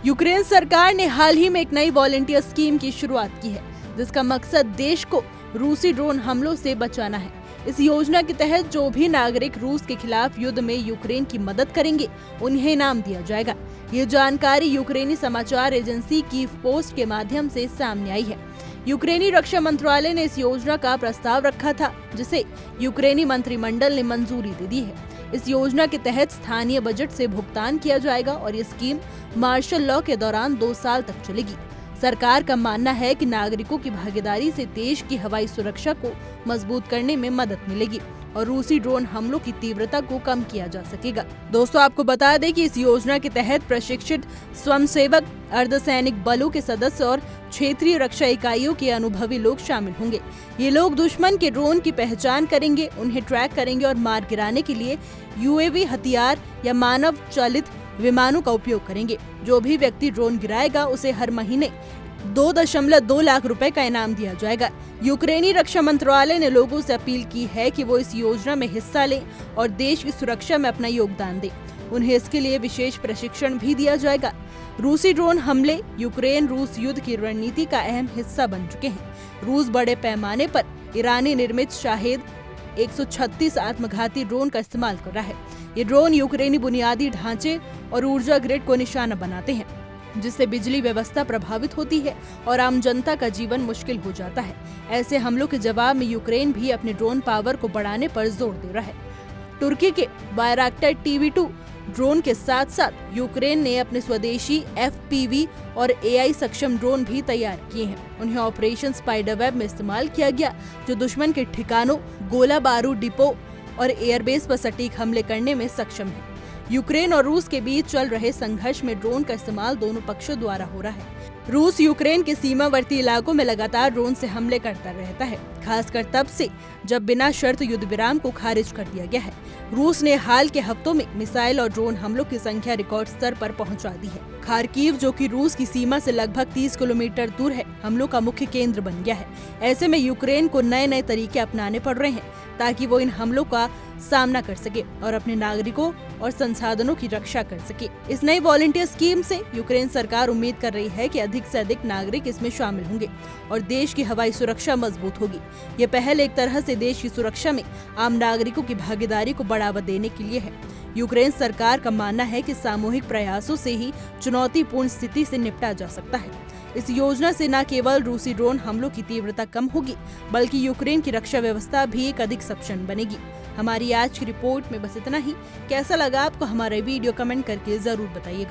Ukraine सरकार ने हाल ही में एक नई वॉलंटियर स्कीम की शुरुआत की है, जिसका मकसद देश को रूसी ड्रोन हमलों से बचाना है। इस योजना के तहत जो भी नागरिक रूस के खिलाफ युद्ध में यूक्रेन की मदद करेंगे, उन्हें इनाम दिया जाएगा। ये जानकारी यूक्रेनी समाचार एजेंसी कीव पोस्ट के माध्यम से सामने आई है। यूक्रेनी रक्षा मंत्रालय ने इस योजना का प्रस्ताव रखा था, जिसे यूक्रेनी मंत्रिमंडल ने मंजूरी दे दी है। इस योजना के तहत स्थानीय बजट से भुगतान किया जाएगा और ये स्कीम मार्शल लॉ के दौरान 2 साल तक चलेगी। सरकार का मानना है कि नागरिकों की भागीदारी से देश की हवाई सुरक्षा को मजबूत करने में मदद मिलेगी और रूसी ड्रोन हमलों की तीव्रता को कम किया जा सकेगा। दोस्तों, आपको बता दें कि इस योजना के तहत प्रशिक्षित स्वयंसेवक, अर्धसैनिक बलों के सदस्य और क्षेत्रीय रक्षा इकाइयों के अनुभवी लोग शामिल होंगे। ये लोग दुश्मन के ड्रोन की पहचान करेंगे, उन्हें ट्रैक करेंगे और मार गिराने के लिए यूएवी हथियार या मानव चालित विमानों का उपयोग करेंगे। जो भी व्यक्ति ड्रोन गिराएगा, उसे हर महीने 2.2 लाख रुपए का इनाम दिया जाएगा। यूक्रेनी रक्षा मंत्रालय ने लोगों से अपील की है कि वो इस योजना में हिस्सा लें और देश की सुरक्षा में अपना योगदान दें। उन्हें इसके लिए विशेष प्रशिक्षण भी दिया जाएगा। रूसी ड्रोन हमले यूक्रेन रूस युद्ध की रणनीति का अहम हिस्सा बन चुके हैं। रूस बड़े पैमाने पर ईरानी निर्मित शाहेद 136 आत्मघाती ड्रोन का इस्तेमाल कर रहा है। ये ड्रोन यूक्रेनी बुनियादी ढांचे और ऊर्जा ग्रिड को निशाना बनाते हैं, जिससे बिजली व्यवस्था प्रभावित होती है और आम जनता का जीवन मुश्किल हो जाता है। ऐसे हमलों के जवाब में यूक्रेन भी अपने ड्रोन पावर को बढ़ाने पर जोर दे रहा है। तुर्की के बायराक्टर TB2 ड्रोन के साथ साथ यूक्रेन ने अपने स्वदेशी FPV और AI सक्षम ड्रोन भी तैयार किए हैं। उन्हें ऑपरेशन स्पाइडरवेब में इस्तेमाल किया गया, जो दुश्मन के ठिकानों, गोला बारूद डिपो और एयरबेस पर सटीक हमले करने में सक्षम है। यूक्रेन और रूस के बीच चल रहे संघर्ष में ड्रोन का इस्तेमाल दोनों पक्षों द्वारा हो रहा है। रूस यूक्रेन के सीमावर्ती इलाकों में लगातार ड्रोन से हमले करता रहता है, खासकर तब से जब बिना शर्त युद्ध विराम को खारिज कर दिया गया है। रूस ने हाल के हफ्तों में मिसाइल और ड्रोन हमलों की संख्या रिकॉर्ड स्तर पर पहुंचा दी है। खार्किव, जो कि रूस की सीमा से लगभग 30 किलोमीटर दूर है, हमलों का मुख्य केंद्र बन गया है। ऐसे में यूक्रेन को नए नए तरीके अपनाने पड़ रहे हैं ताकि वो इन हमलों का सामना कर सके और अपने नागरिकों और संसाधनों की रक्षा कर सके। इस नई वॉलंटियर स्कीम से यूक्रेन सरकार उम्मीद कर रही है कि अधिक से अधिक नागरिक इसमें शामिल होंगे और देश की हवाई सुरक्षा मजबूत होगी। ये पहल एक तरह से देश की सुरक्षा में आम नागरिकों की भागीदारी को बढ़ावा देने के लिए है। यूक्रेन सरकार का मानना है कि सामूहिक प्रयासों से ही चुनौतीपूर्ण स्थिति से निपटा जा सकता है। इस योजना से न केवल रूसी ड्रोन हमलों की तीव्रता कम होगी, बल्कि यूक्रेन की रक्षा व्यवस्था भी एक अधिक सक्षम बनेगी। हमारी आज की रिपोर्ट में बस इतना ही। कैसा लगा आपको हमारा वीडियो, कमेंट करके जरूर बताइएगा।